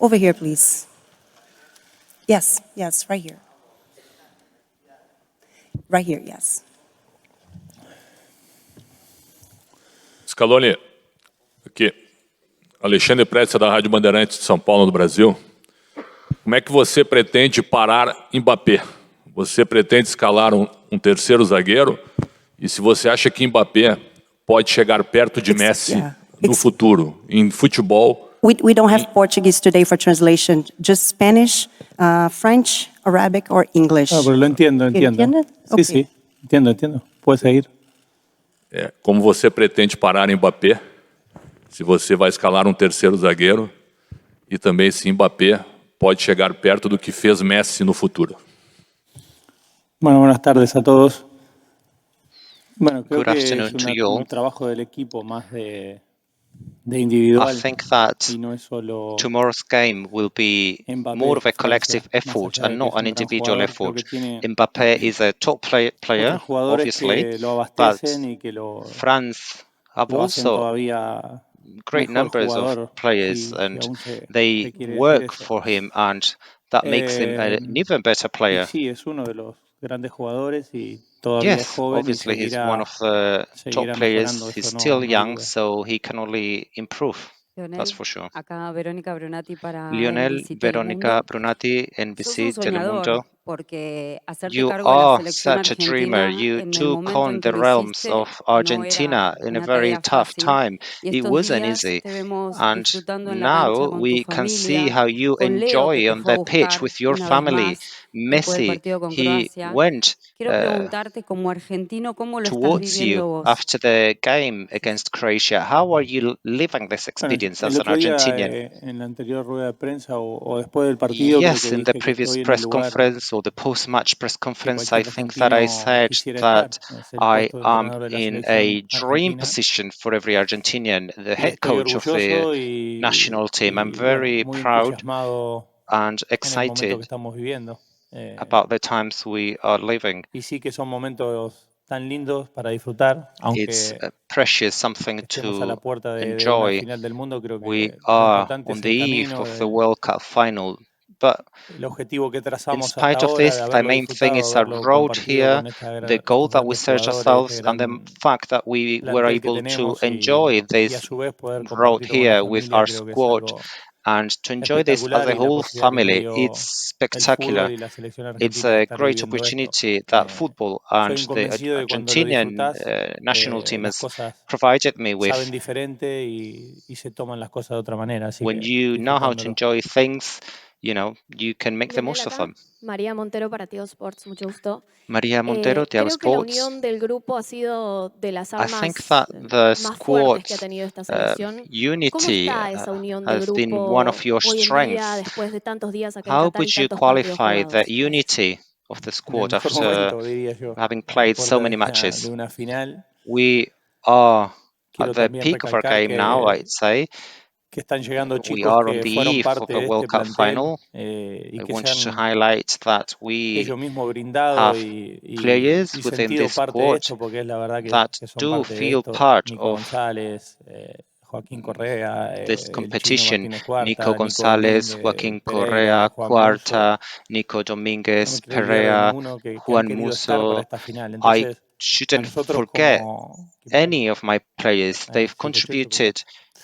Over here, please. Yes, yes, right here. Right here, yes. Scaloni, aqui. Alexandre Prestes, da Rádio Bandeirantes de São Paulo, do Brasil. Como é que você pretende parar Mbappé? Você pretende escalar um terceiro zagueiro? E se você acha que Mbappé pode chegar perto de Messi no futuro, em futebol? We don't have Portuguese today for translation, just Spanish, French, Arabic or English. Ah, pero lo entiendo. ¿Entiende? Sí, Okay. sí, entiendo. Puede seguir. Como você pretende parar Mbappé? Se você vai escalar um terceiro zagueiro? E também se Mbappé pode chegar perto do que fez Messi no futuro? Bueno, buenas tardes a todos. Bueno, creo Good que afternoon es to you all. un trabajo del equipo más de I individual think that y no es solo tomorrow's game will be Mbappé, more of a Francia, collective más effort allá de and que not es an un gran individual jugador. Creo que effort. tiene Mbappé is a top player, otros jugadores obviously, que lo but abastecen y que France have lo hacen also todavía great mejor numbers of jugador, players, si and aún se they quiere decir work eso. for him, and that makes him an even better Y player. sí, es uno de los grandes jugadores y todavía es Yes, joven y obviously he's one of the top seguirá players. mejorando, He's eso still no hay young, duda. so he can only improve. That's Leonel, for sure. acá Verónica Brunati para Lionel, NBC Verónica Telemundo. Brunati, Sos un NBC Telemundo. soñador porque hacerte You cargo de la are selección such a dreamer. argentina You en el took momento en on que the lo realms hiciste of no era Argentina in a una very tarea tough fácil. time. Y It estos wasn't días easy. te vemos And disfrutando en la now cancha con tu we can see familia, how you con Leo que enjoy te on fue a the pitch buscar with your una vez family. más después del Messi, partido con he Croacia. went Quiero preguntarte como argentino cómo lo estás towards you viviendo vos. after the game against Croatia. How are you living this Bueno, experience el as an otro día Argentinian? en la anterior rueda de prensa o después del partido creo que Yes, in the dije que previous estoy en el press lugar conference or the post-match press que conference, I cualquier think that I argentino said quisiera estar, that es el I puesto de am entrenador de la in a selección dream argentina position for every Argentinian, the y head estoy coach of the orgulloso national team. I'm bueno, very muy proud entusiasmado and en el momento que excited estamos viviendo. about the times we are living. Y sí que son momentos tan lindos para disfrutar, It's aunque precious, something estemos a la to puerta de una enjoy. final del mundo, creo We que lo are importante on es the el eve camino, of the World Cup final, but el objetivo que in trazamos hasta spite of ahora, de this, the haberlo main thing disfrutado, is our haberlo road compartido here, con the goal estos that we grandes set jugadores, ourselves, este and the gran fact that we were plantel que able to tenemos enjoy y a this su vez poder road compartirlo con la here with familia, our creo que es squad algo and to enjoy this as espectacular a y la whole posibilidad que nos family. dio It's el fútbol spectacular. y la selección It's argentina de a estar great viviendo esto. opportunity that football and Soy un the convencido de que cuando lo Argentinian disfrutás, national team las has cosas provided me with. saben diferente y se toman las cosas de otra manera, así When que you know how to disfrutándolo. enjoy things, you can make the Lionel, most of acá, them. María Montero para Tigo Sports, mucho gusto. Maria Montero, Tiago Creo que la Sports. unión del grupo ha sido de las I think armas that the más fuertes que ha squad's tenido esta selección. ¿Cómo unity está esa unión de has been one grupo of your hoy en día, strengths. después de tantos días acá en How Qatar y would you tantos partidos qualify the jugados? Gracias. unity of the En el squad mejor after momento, diría yo, having a las played so puertas many matches? de una final. We are Quiero at the también peak of our recalcar game now, I'd say. que están llegando We chicos are on que the fueron eve of parte a de World este Cup plantel final. y I que se want to han highlight that we ellos mismos brindado have players y within sentido this parte de squad esto, porque es la verdad that que son do parte de feel esto. part Nico of González, Joaquín Correa, this el Chino competition. Martínez Nico Cuarta, Nico González, Domínguez, Joaquín Pereira, Correa, Juan Muso. Cuarta, Nico No me Dominguez, quiero olvidar de Perea, ninguno que han Juan querido estar para Musso. esta final. I Entonces, a shouldn't nosotros forget como... ¿Qué pasó? any of my players. They've Se escuchó y se cortó. contributed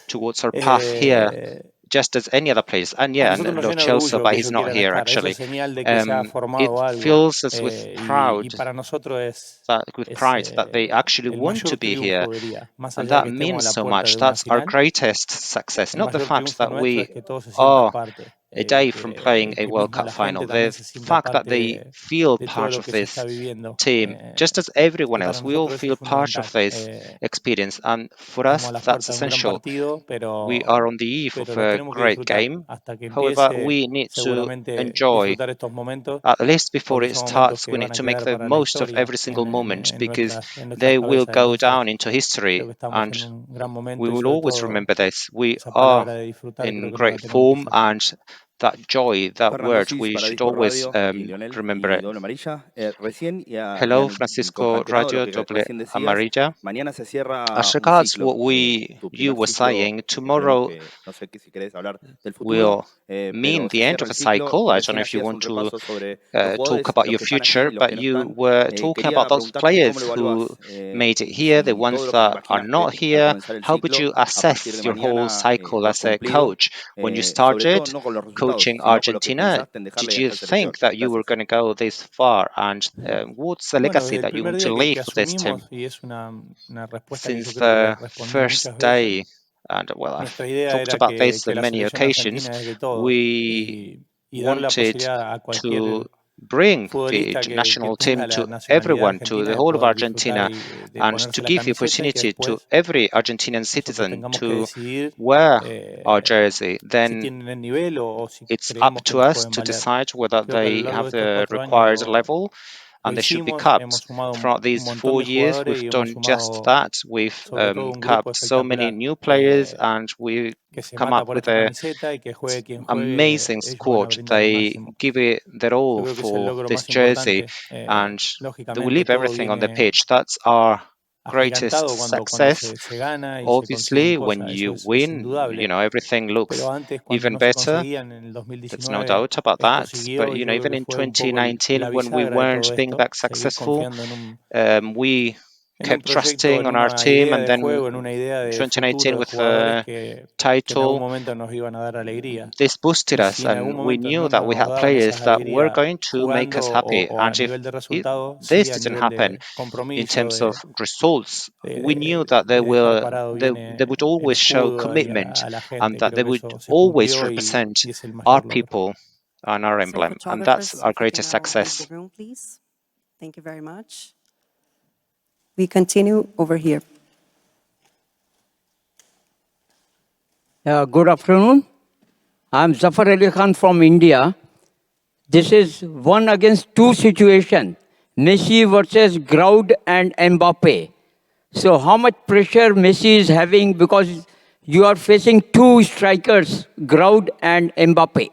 towards our path here just as any other players. And A yeah, nosotros nos Lo llena de Celso, orgullo but que he's ellos not quieran here estar. Eso actually. es señal de que se ha It formado algo. fills us with pride, Y para nosotros with pride that they actually el want to mayor be here. triunfo, diría. Más And allá de that que estemos a means la so puerta much. de una That's our final, greatest success, el not the mayor fact triunfo that nuestro we es que todos se sientan are parte. a day from playing a World Cup La final. gente The también se sienta fact that parte they feel de todo part lo of que se this está viviendo. team, just as everyone Y para else, we all nosotros eso es feel part of fundamental. this experience. And for Estamos us, a las that's puertas de un gran essential. partido, We are on the eve of lo a tenemos que great disfrutar game. hasta que However, empiece we need to seguramente enjoy, disfrutar estos momentos, at least before porque it son momentos starts, que we van need a to make quedar the para la most of historia every single moment because en nuestras they will cabezas. go Entonces, down into history creo que estamos and en un gran we momento y will sobre always todo remember this. We esa are palabra de disfrutar creo in que no la great tenemos que form soltar. and that joy, that Fernando word, Cis we para should Disco always Radio y Lionel remember y it. Doble Amarilla. Recién y Hello, al Francisco concatenado de Radio, lo que Doble recién decías, Amarilla. mañana se cierra As un regards ciclo, what tu you primer were ciclo. saying, Esperemos tomorrow que, no sé si querés hablar del futuro, will mean pero se the end cierra of el a ciclo cycle. y I don't recién know if you hacías un want to repaso sobre los talk jugadores, about los your que están aquí, future, los but que no you están. were talking Quería about those preguntarte cómo players lo who evaluás, made it here, the ones todo lo que te that are imaginas not al here. comenzar el How would ciclo, you a partir assess de your whole mañana cycle por as a cumplido, coach? When you sobre todo started no con los resultados, coaching sino con lo que Argentina, pensaste en dejarle did a you esta selección. think that you were Gracias. going to go this far? And what's the Bueno, legacy desde el that you primer want día to que leave for this team? asumimos, y es una respuesta que yo Since creo que le the respondí muchas first veces, day, and well, I've nuestra idea talked era about this que on la many selección occasions, argentina es de todos we y darle la wanted posibilidad a to cualquier bring the futbolista que national team tenga la to nacionalidad everyone, to argentina the de whole of poder disfrutar Argentina, y de and ponerse to la give the camiseta y que opportunity to después every Argentinian nosotros citizen tengamos que to decidir wear our jersey. si Then tienen el nivel o si it's up creemos que to nos us pueden to valer. decide whether Creo que a lo they largo have de estos the 4 años required level, lo and they should be hicimos, capped. hemos sumado Throughout un these montón 4 de years, jugadores y we've hemos done just sumado that. We've sobre todo un grupo capped so many espectacular new players, and we've que se come mata up por with esta a camiseta y que juegue quien juegue, amazing ellos van a squad. brindar lo They máximo. give it their Yo all creo que es el for logro this más jersey, importante. and they will Lógicamente leave todo everything on the viene pitch. That's our greatest agigantado cuando success. se gana y se consiguen Obviously, when cosas, eso you es win, indudable. everything looks Pero antes, cuando even no se better. conseguían en el There's no 2019, doubt about esto that. But siguió y yo creo even que in fue un poco 2019, la when we bisagra de weren't todo being esto, that seguir successful, confiando we en un kept proyecto, trusting en on our una team, idea and de then juego, en una idea de futuro 2019 de with jugadores the que en algún title, momento nos iban a dar alegría. this boosted Y us, si en algún and we momento no knew that we nos had daban players esas that were alegrías going to make us jugando happy. o a And nivel de resultado, this sí a didn't nivel happen de in compromiso, terms of results, we knew that de dejar parado bien they would el always show escudo y commitment, a la and gente. that Creo they que would eso se always cumplió represent y es el our mayor logro. people and our So emblem, and that's photographers, our if you can greatest now leave success. the room, please. Thank you very much. We continue over here. Good afternoon. I'm Zafar Ali Khan from India. This is 1 against 2 situation. Messi versus Groud and Mbappe. So how much pressure Messi is having because you are facing 2 strikers, Groud and Mbappe?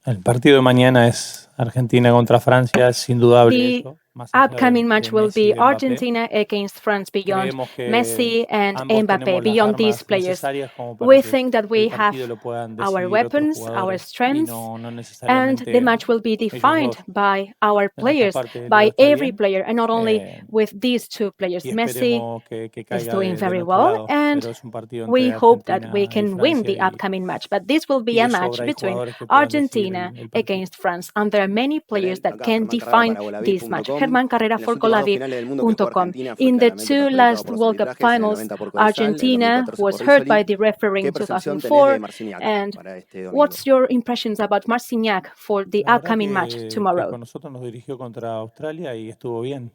El partido de mañana es Argentina contra Francia, es indudable The eso. Más allá upcoming match de will Messi y be de Mbappé. Argentina against France beyond Creemos que Messi and ambos Mbappe, tenemos las beyond these armas players. necesarias como para We que think that we el have partido lo puedan our decidir otros weapons, our jugadores y strengths, no and the necesariamente match will be ellos defined dos. by our De nuestra players, parte, Leo by está every bien player, and not only with these 2 players. y Messi esperemos que is caiga doing de very nuestro well, lado, and pero es un partido we entre hope that we Argentina y can win Francia the upcoming match. But this will be y a de match sobra hay between jugadores que puedan decidir Argentina el partido. against France, and there are many players that Acá can Germán Carrera define para this match. volavid.com. Germán Carrera En las for últimas 2 finales del mundo que jugó Golavid.com. Argentina fue In the claramente 2 perjudicado last por los World Cup arbitrajes, en el finals, 90 por Codesal, en el Argentina 2014 was por hurt by Rizzoli. the referee ¿Qué in percepción tenés de 2004. Marciniak And para este domingo? what's your impressions about Marciniak for the La verdad upcoming match que tomorrow? con nosotros nos dirigió contra Australia y estuvo bien.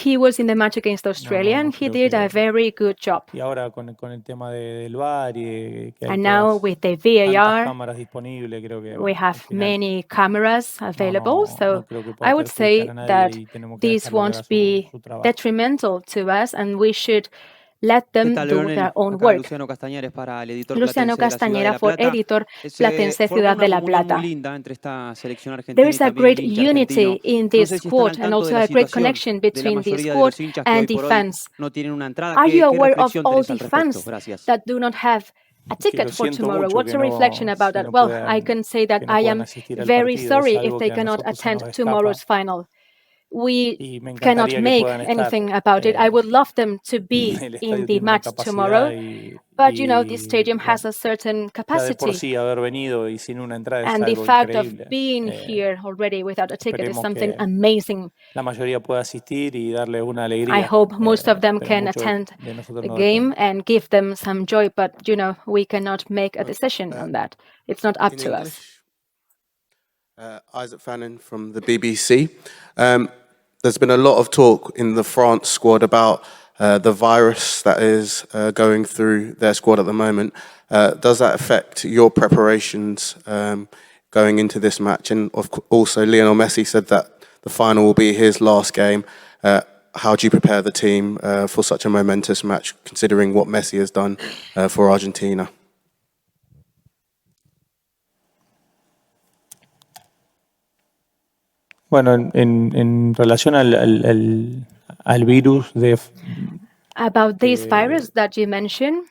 He was in the match against Australia, No and he creo did a que... very good job. Y ahora con el tema del VAR y que hay And now with the tantas VAR, cámaras disponibles, creo que we bueno, al have final many cameras available, so no creo que pueda I would perjudicar say a nadie that y tenemos que this dejarlo que haga won't be su trabajo. detrimental to us, and we should let ¿Qué them tal, do Leonel? their own Acá work. Luciano Castañares para el editor Luciano platense de la Ciudad de Castañera La for Plata. editor Se Platense formó Ciudad una de La comunión muy Plata. linda entre esta selección argentina There y is a también great el hincha argentino. unity in No this sé si están squad al and tanto de also la a great situación connection de la between the mayoría de squad los hinchas que hoy and the por hoy fans. no tienen una entrada. Are you ¿Qué aware of reflexión all tenés the al respecto? fans Gracias. that do not have a Que ticket lo for siento tomorrow? mucho What's que your reflection about que that? no Well, puedan, I can say that que no I puedan am asistir al very partido. Es sorry if algo they que a cannot nosotros se attend nos tomorrow's escapa final. We y me cannot encantaría que make puedan estar. anything about it. I would love them to be El in estadio the tiene una match tomorrow, capacidad but you know, this y stadium has bueno, a certain ya de por capacity. sí haber venido y sin una entrada es And the algo fact of increíble. being here already without a ticket is Esperemos something que amazing. la mayoría pueda asistir y darle una I alegría, hope most of them pero can mucho attend de nosotros the no game depende. and give them some joy, but you know, we cannot make a decision on that. It's not up In to us. English, Isaac Fannin from the BBC. There's been a lot of talk in the France squad about the virus that is going through their squad at the moment. Does that affect your preparations going into this match? And also, Lionel Messi said that the final will be his last game. how do you prepare the team for such a momentous match, considering what Messi has done for Argentina? Bueno, en relación al virus About this virus that you mentioned,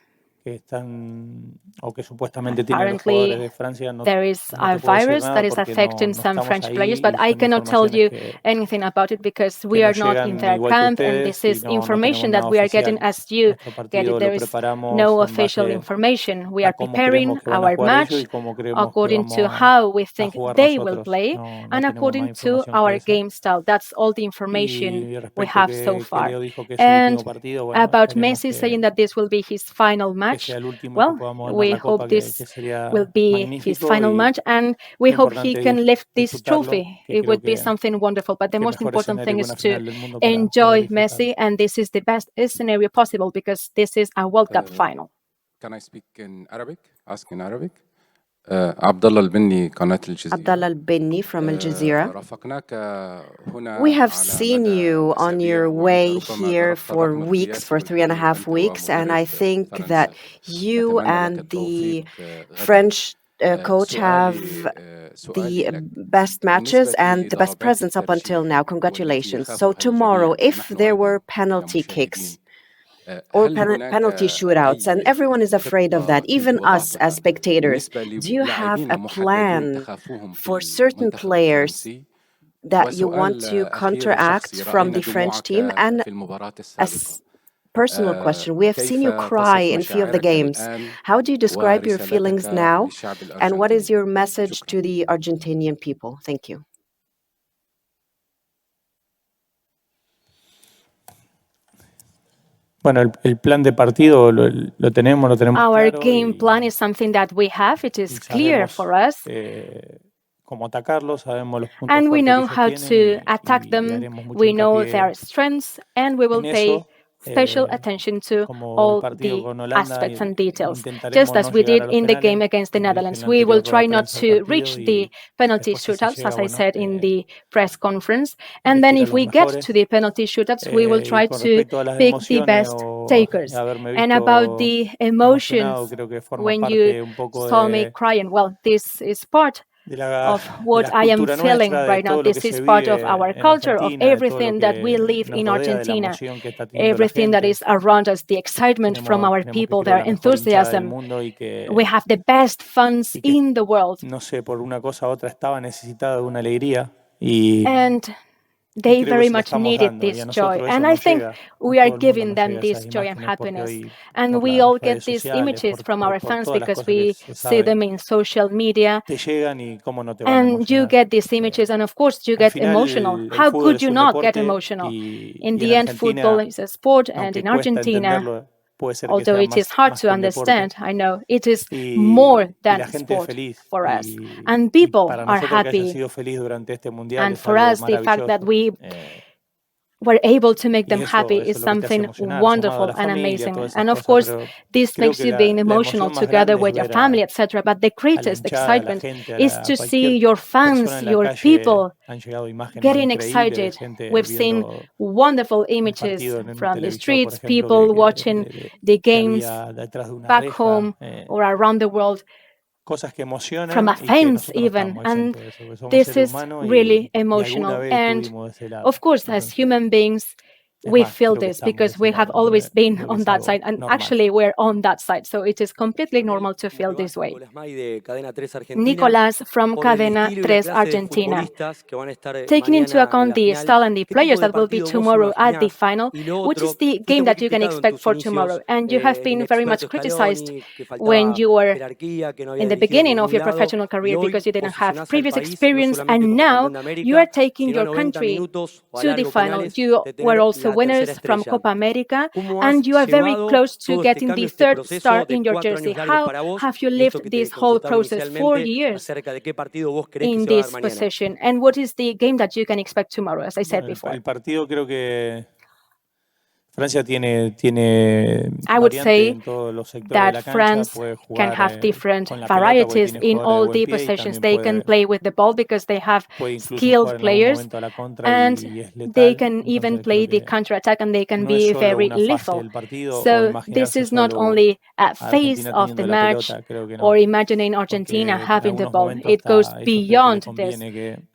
que están o que supuestamente tienen los apparently jugadores de Francia, no there is te a puedo decir virus nada that is porque affecting no some estamos French ahí players, y but I son cannot tell you informaciones anything about it because we que are nos not in llegan their igual que camp, and ustedes this y is no tenemos information nada that we are getting oficial. as you Nuestro get it. partido There lo is preparamos no en official base information. We a are cómo preparing creemos que van a our jugar ellos y match cómo creemos que according to vamos how we a think jugar they will nosotros. play No and tenemos más according to información que our esa. game style. That's all the information Y we respecto have so que far. Leo dijo que es el And último partido, bueno, about esperemos Messi saying that this will be his final que match, sea el último y que well, podamos ganar we la hope Copa, this que sería will be his magnífico final y match, and we qué hope he importante can lift this disfrutarlo, trophy. que It creo would be que something wonderful. But the qué most mejor important escenario thing que is una to final del mundo para poder enjoy disfrutarlo. Messi, and this is the best scenario possible because this is a World Cup final. Can I speak in Arabic? Ask in Arabic. Abdullah al-Binni, قناة الجزيرة. Abdallah al-Binni from Al Jazeera. رافقناك هنا We have على seen مدى you on أسابيع your way وربما here ضربت for الرقم weeks, القياسي for 3.5 أنت weeks, and I ومدرب think فرنسا. that you نتمنى لك and the التوفيق غدا. French coach have سؤالي the لك best matches بالنسبة and the best لضربات presence up until الترجيح now. والتي Congratulations. يخافها So tomorrow, الجميع if ونحن there أيضا were penalty كمشاهدين kicks or هل هناك penalty shootouts, and أي everyone is afraid of that, خطة even يمكن us وضعها as spectators, بالنسبة do you have للاعبين a محددين plan تخافوهم في for certain المنتخب players الفرنسي؟ that you want وسؤال to أخير counteract شخصي from رأينا the French دموعك team? And في المباراة a السابقة personal question, we have seen كيف you cry تصف in few of the مشاعرك games. الآن How do you describe your feelings ورسالتك now? للشعب And what is الأرجنتيني؟ your message شكرا. to the Argentinian people? Thank you. Bueno, el plan de partido lo tenemos Our claro game plan is something that we have. It is clear sabemos for us. cómo atacarlos, sabemos los puntos And we fuertes que know ellos how tienen to attack y them. haremos mucho We know hincapié their strengths, and we will en pay eso. special attention to Como el all partido the con Holanda, aspects and details, intentaremos just as no we llegar did a los in the game penales, against the como dije en Netherlands. la We will anterior rueda try de not prensa del to partido reach y the penalty después si se shootouts, llega, as I bueno, said in the press conference. And then elegir a if los we get mejores. to the penalty shootouts, we will Y try con to respecto a las pick the emociones best o takers. haberme And about visto the emocionado, emotions, creo que forma when you parte un poco saw me crying, well, this is part de of la what I am cultura feeling nuestra, de right now. todo lo que This is se part of our vive en culture, of Argentina, de todo lo everything that we que live nos in rodea, de la Argentina, emoción que está teniendo la everything that gente. is around us, the excitement from our Tenemos que people, creo their la mejor hinchada del enthusiasm. mundo y que We have the best fans in the world. no sé, por una cosa u otra estaba necesitada de una alegría y And they creo que very se la much estamos needed dando y this a joy. nosotros eso And I nos think llega, a we are todo el mundo giving nos them llega this esas joy and imágenes porque happiness. hoy And por we las all get redes these sociales, images from our por fans todas las because cosas que we se see them sabe, in social media. te llegan y cómo no te van a And you emocionar. get these images, and of course you Al get final, emotional. el How fútbol could es you un not get deporte emotional? In y en the end, football Argentina, is a sport, and aunque in cuesta Argentina, entenderlo, puede ser que although sea it is hard más to que un deporte understand, I know it is more y than la gente es sport feliz for us. y And people para are nosotros que haya happy. sido feliz durante este mundial And es for algo us, the fact that maravilloso. we were able to make Y them happy eso is es lo que te hace something emocionar, sumado a wonderful la and familia, amazing. todas esas And of cosas, course, pero this creo makes que you being la emotional emoción más together grande es with your ver family, etc. But the a la greatest hinchada, a la excitement gente, is to cualquier see your fans, persona en la your calle. people Han llegado imágenes getting increíbles de excited. gente We've seen viendo wonderful un images partido en un from the televisor, por streets, ejemplo, people watching the que games había detrás de una back reja, home or around the world, cosas que from emocionan a y que fence nosotros no even. estamos And exentos de eso, porque somos this seres is humanos really y alguna emotional. vez And estuvimos de ese lado. of course, as Entonces, human beings, es we más, feel creo que this estamos de because ese we have lado, always been creo que on es that algo side. And normal. actually, we're on that side. So it is completely normal to feel this way. Nicolás from Cadena 3 Argentina. Taking into account the style and the players that will be tomorrow at the final, which is the game that you can expect for tomorrow? And you have been very much criticized when you were in the beginning of your professional career because you didn't have previous experience, and now you are taking your country to the final. You were also winners from Copa America, and you are very close to getting the third star in your jersey. How have you lived this whole process 4 years in this position? And what is the game that you can expect tomorrow, as I said before? El partido creo que Francia tiene I would variantes say en todos los sectores de la that cancha, France puede can jugar have different con la pelota porque varieties tiene in jugadores de all buen the pie y possessions. también They can puede, play with the ball because they have puede incluso skilled jugar en algún players, momento a la contra and y es they letal. can even Entonces play creo the que counterattack, and they can no es be solo very una fase lethal. del partido o So this imaginarse is not solo only a a phase Argentina of the teniendo la match pelota, creo que or no. imagining Argentina Porque en having the algunos ball. momentos It goes hasta a ellos creo que beyond les this, conviene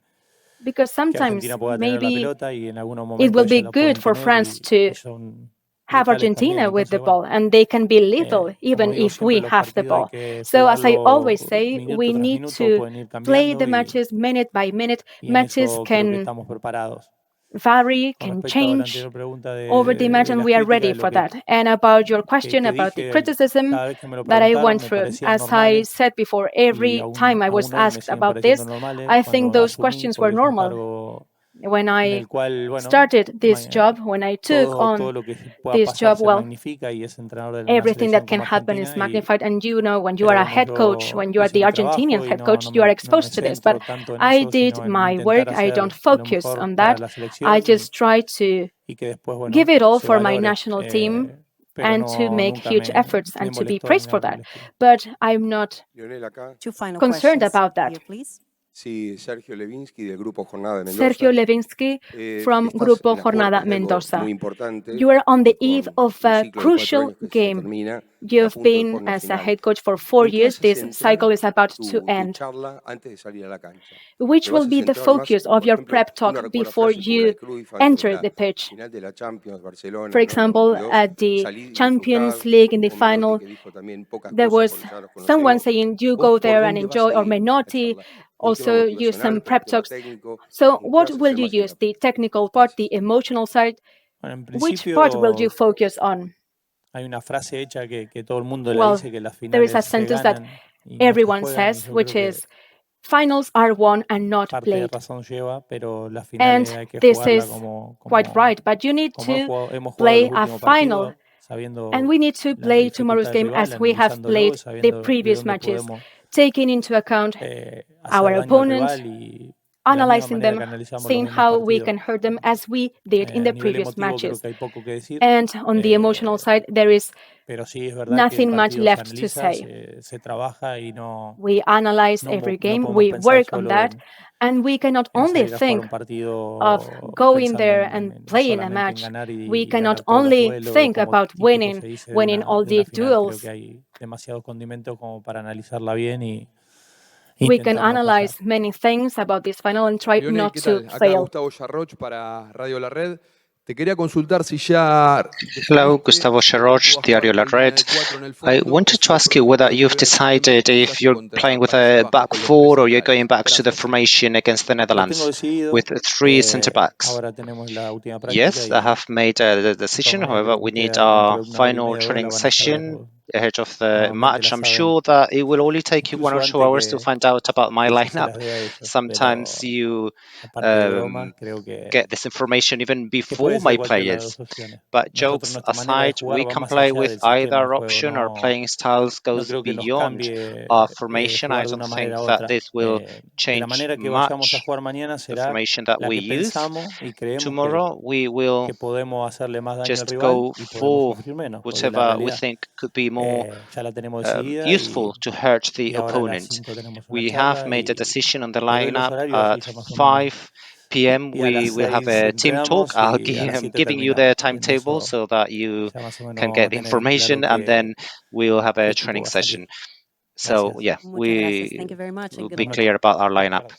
because que sometimes Argentina pueda tener la maybe pelota y en algunos it will momentos be ellos la good pueden for tener France y to son have letales también. Argentina with the Entonces, bueno, ball, and they can be lethal como even digo, if siempre we los have the partidos hay ball. que So as I always jugarlo say, minuto we tras need minuto, to pueden ir play the cambiando matches minute by minute. y en Matches eso creo que can estamos preparados. vary, Con can respecto a la change anterior pregunta over the match, de and las we are críticas, ready de lo for that. And about your question que about the dije, criticism cada vez que me lo that I preguntaron went me through, parecían as I normales said before, y every time I was aún hoy me asked siguen about pareciendo this, normales I think cuando those asumí, questions were porque es un normal. cargo When en I el cual, bueno, started this job, when I took todo on lo que pueda this pasar job, se well, magnifica y es entrenador de una everything that selección can como happen is Argentina magnified. And you know, when you are pero a bueno, head coach, when you are hice the mi Argentinian trabajo y head coach, you are no me exposed to this. But centro tanto en I eso, did sino en my intentar work. I hacer don't lo focus mejor on para that. la I selección just try to y que después, bueno, give it all se for my valore, national team pero and to make nunca huge efforts me and to be molestó ni praised for nada por that. el estilo. But I'm not Lionel, acá. Two final concerned questions about that. here, please. Sí, Sergio Levinsky del Grupo Jornada de Mendoza. Sergio Levinsky from Estás Grupo en las Jornada puertas de algo Mendoza. muy importante You are on the con eve of un a ciclo de 4 crucial años que se game. termina y a You've punto de been poner as a final. head coach for 4 ¿En qué years. vas a This centrar cycle is about to tu end. charla antes de salir a la cancha? Which ¿Te will vas a be the centrar más, focus of por your ejemplo, prep uno talk recuerda before frases como la you de Cruyff antes de enter la the pitch? final de la Champions, Barcelona, For en el año example, 92, at the salir y Champions disfrutar, League in the o Menotti final, que dijo también pocas there cosas was porque ya los someone conocemos. saying, you ¿Vos go por there and dónde vas enjoy, a or ir la Menotti charla? ¿Por un tema also used some motivacional, por un prep tema talks. técnico? So ¿En qué what vas a will hacer you más use? The hincapié? technical part, the Gracias. emotional side? Bueno, en Which part will you principio focus on? hay una frase hecha que todo el mundo la Well, dice, que las there is a finales se sentence that ganan y no se everyone juegan, y says, yo which creo que is, finals are won and not parte de played. razón lleva, pero las And finales hay que this jugarla is quite right, but you need to hemos jugado play los a últimos final, partidos, sabiendo and we need to la play dificultad tomorrow's del game rival, as we have analizándolo, played the sabiendo de previous dónde matches, podemos taking into account hacer our daño al opponent, rival y de la misma analyzing manera them, que analizamos los seeing mismos how we partidos. can hurt them as we did in A the nivel previous emotivo creo matches. que hay poco que decir, And on the emotional side, there is pero sí es verdad que el nothing much partido se left to analiza, say. se trabaja y no We analyze every no game, podemos we pensar work on solo that, and we cannot en only salir a jugar think un partido of going pensando there and playing a solamente en match. ganar We y cannot ganar todos los only duelos, think como about típico se dice winning all de una the final. Creo duels. que hay demasiados condimentos como para analizarla bien y We can intentar no fallar. analyze many things about this final and try Lionel, not ¿qué to tal? Acá fail. Gustavo Yarroch para Radio La Red. Te quería consultar si ya Hello, definiste Gustavo tú Charroch, vas a Diario jugar La con línea Red. de 4 en el I fondo o wanted si to de ask you pronto whether puede you've volver a ser el mismo decided if concepto you're contra playing with Países a Bajos back con los tres four or you're going centrales. back to the Gracias. formation against the Lo tengo Netherlands decidido. with three centre backs. Ahora tenemos la última práctica Yes, I y have made the de todas decision. maneras However, creo we que need queda dentro our de una hora y final media, 2 horas la training van a saber. session ahead of the Normalmente la match. I'm saben sure that it will only take you 1 incluso or 2 antes hours to find out about my que yo se lineup. las dé a ellos, Sometimes pero you aparte de bromas, creo get this information even que before puede ser my cualquiera de las dos players. opciones. But Nosotros, jokes nuestra manera de aside, jugar we va can más play allá with del sistema de either juego. option. Our playing styles No goes creo que nos beyond cambie our formation. I jugar de don't una think manera a that otra. this will De la change manera que vayamos a much jugar mañana the será formation that la we que use. pensamos y creemos Tomorrow we will que podemos hacerle más daño al just rival go y podemos for sufrir menos, porque la whatever we realidad think could be more ya la tenemos decidida useful to hurt the y ahora a las opponent. 5 tenemos una We have charla made a y decision on the te doy los lineup horarios y at ya más o menos 5 p.m. y a We las will have 6 a team talk. entrenamos I'll y be a las 7 giving you the terminamos. En timetable eso so that you ya más o menos can vamos get a the tener en information, claro and then we'll have a qué equipo training va a salir. session. So Gracias. yeah, Muchas gracias. Thank we you very much and will good be luck. clear about our lineup.